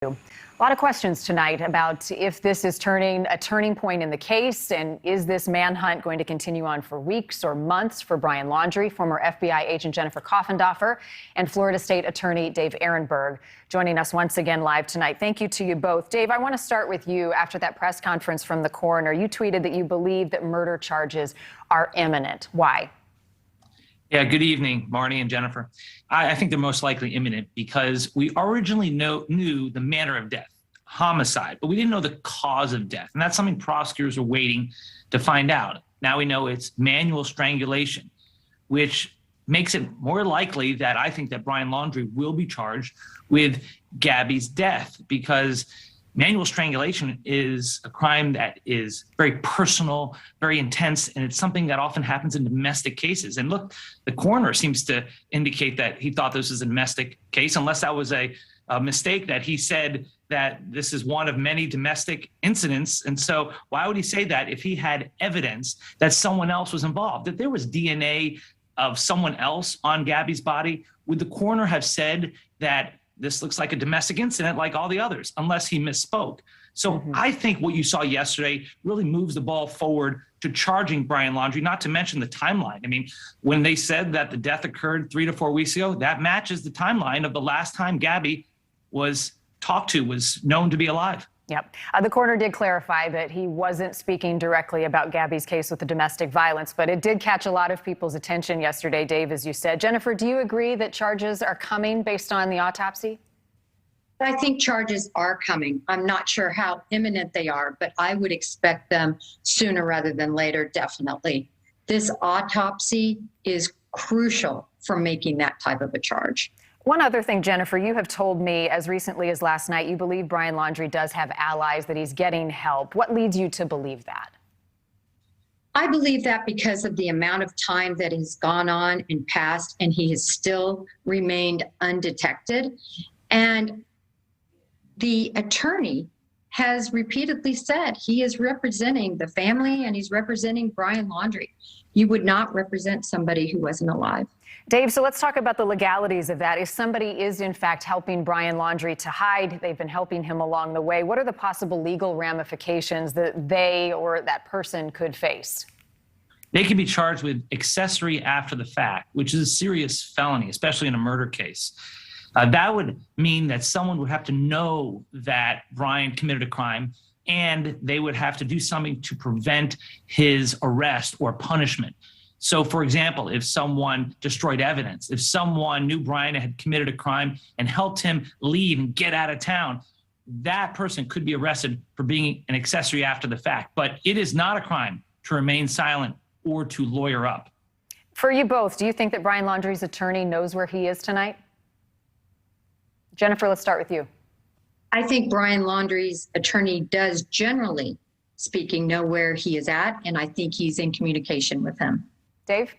A lot of questions tonight about if this is a turning point in the case, and is this manhunt going to continue on for weeks or months for Brian Laundrie, former FBI agent Jennifer Coffindaffer, and Florida State Attorney Dave Aronberg joining us once again live tonight. Thank you to you both. Dave, I want to start with you. After that press conference from the coroner, you tweeted that you believe that murder charges are imminent. Why? Yeah, good evening, Marnie and Jennifer. I think they're most likely imminent because we originally knew the manner of death, homicide, but we didn't know the cause of death. And that's something prosecutors are waiting to find out. Now we know it's manual strangulation, which makes it more likely that I think that Brian Laundrie will be charged with Gabby's death, because manual strangulation is a crime that is very personal, very intense, and it's something that often happens in domestic cases. And look, the coroner seems to indicate that he thought this was a domestic case, unless that was a mistake, that he said that this is one of many domestic incidents. And so why would he say that if he had evidence that someone else was involved, that there was DNA of someone else on Gabby's body? Would the coroner have said that this looks like a domestic incident like all the others, unless he misspoke? So I think what you saw yesterday really moves the ball forward to charging Brian Laundrie, not to mention the timeline. I mean, when they said that the death occurred 3 to 4 weeks ago, that matches the timeline of the last time Gabby was talked to, was known to be alive. Yep. The coroner did clarify that he wasn't speaking directly about Gabby's case with the domestic violence, but it did catch a lot of people's attention yesterday, Dave, as you said. Jennifer, do you agree that charges are coming based on the autopsy? I think charges are coming. I'm not sure how imminent they are, but I would expect them sooner rather than later, definitely. This autopsy is crucial for making that type of a charge. One other thing, Jennifer, you have told me as recently as last night, you believe Brian Laundrie does have allies, that he's getting help. What leads you to believe that? I believe that because of the amount of time that has gone on and passed, and he has still remained undetected. And the attorney has repeatedly said he is representing the family and he's representing Brian Laundrie. You would not represent somebody who wasn't alive. Dave, so let's talk about the legalities of that. If somebody is in fact helping Brian Laundrie to hide, they've been helping him along the way, what are the possible legal ramifications that they or that person could face? They can be charged with accessory after the fact, which is a serious felony, especially in a murder case. That would mean that someone would have to know that Brian committed a crime, and they would have to do something to prevent his arrest or punishment. So, for example, if someone destroyed evidence, if someone knew Brian had committed a crime and helped him leave and get out of town, that person could be arrested for being an accessory after the fact. But it is not a crime to remain silent or to lawyer up. For you both, do you think that Brian Laundrie's attorney knows where he is tonight? Jennifer, let's start with you. I think Brian Laundrie's attorney does, generally speaking, know where he is at, and I think he's in communication with him. Dave?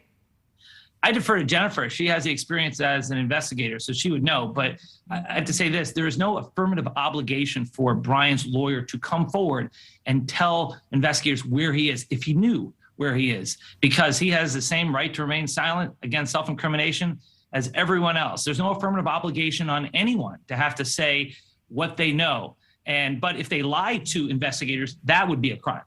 I defer to Jennifer. She has the experience as an investigator, so she would know. But I have to say this, there is no affirmative obligation for Brian's lawyer to come forward and tell investigators where he is if he knew where he is, because he has the same right to remain silent against self-incrimination as everyone else. There's no affirmative obligation on anyone to have to say what they know. But if they lie to investigators, that would be a crime.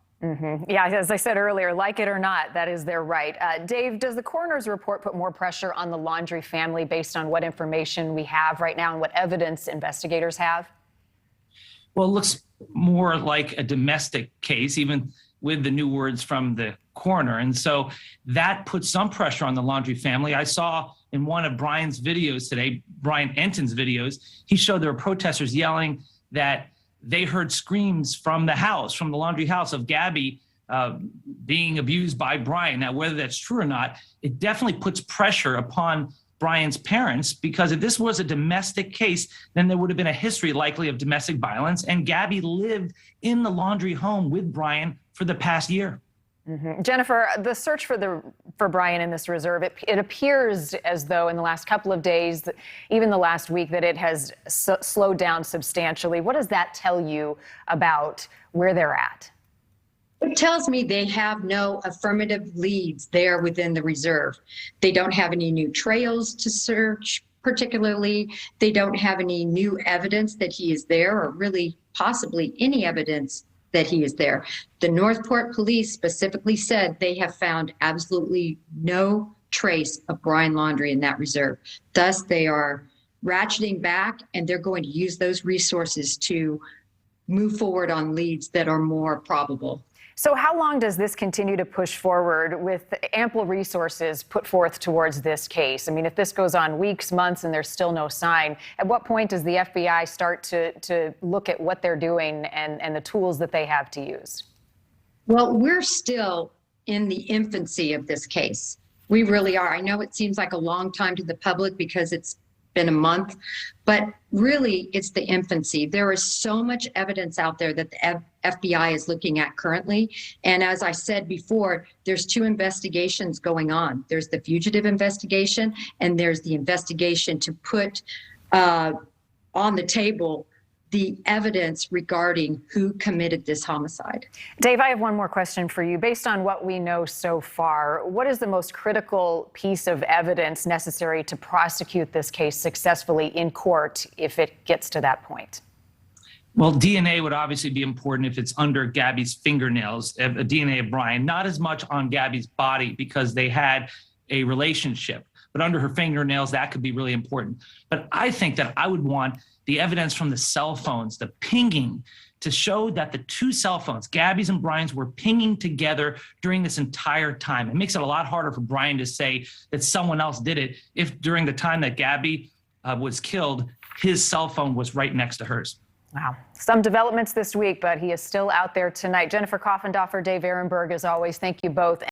Yeah, as I said earlier, like it or not, that is their right. Dave, does the coroner's report put more pressure on the Laundrie family based on what information we have right now and what evidence investigators have? Well, it looks more like a domestic case, even with the new words from the coroner. And so that puts some pressure on the Laundrie family. I saw in one of Brian's videos today, Brian Enton's videos, he showed there were protesters yelling that they heard screams from the house, from the Laundrie house, of Gabby being abused by Brian. Now, whether that's true or not, it definitely puts pressure upon Brian's parents, because if this was a domestic case, then there would have been a history likely of domestic violence, and Gabby lived in the Laundrie home with Brian for the past year. Jennifer, the search for Brian in this reserve, it appears as though in the last couple of days, even the last week, that it has slowed down substantially. What does that tell you about where they're at? It tells me they have no affirmative leads there within the reserve. They don't have any new trails to search. particularly, they don't have any new evidence that he is there, or really possibly any evidence that he is there. The Northport police specifically said they have found absolutely no trace of Brian Laundrie in that reserve. Thus, they are ratcheting back, and they're going to use those resources to move forward on leads that are more probable. So how long does this continue to push forward with ample resources put forth towards this case? I mean, if this goes on weeks, months, and there's still no sign, at what point does the FBI start to look at what they're doing and the tools that they have to use? Well, we're still in the infancy of this case. We really are. I know it seems like a long time to the public because it's been a month, but really it's the infancy. There is so much evidence out there that the FBI is looking at currently. And as I said before, there's two investigations going on. There's the fugitive investigation, and there's the investigation to put on the table the evidence regarding who committed this homicide. Dave, I have one more question for you. Based on what we know so far, what is the most critical piece of evidence necessary to prosecute this case successfully in court if it gets to that point? Well, DNA would obviously be important if it's under Gabby's fingernails, a DNA of Brian, not as much on Gabby's body because they had a relationship, but under her fingernails, that could be really important. But I think that I would want the evidence from the cell phones, the pinging, to show that the two cell phones, Gabby's and Brian's, were pinging together during this entire time. It makes it a lot harder for Brian to say that someone else did it if during the time that Gabby was killed, his cell phone was right next to hers. Wow. Some developments this week, but he is still out there tonight. Jennifer Coffindaffer, Dave Aronberg, as always, thank you both.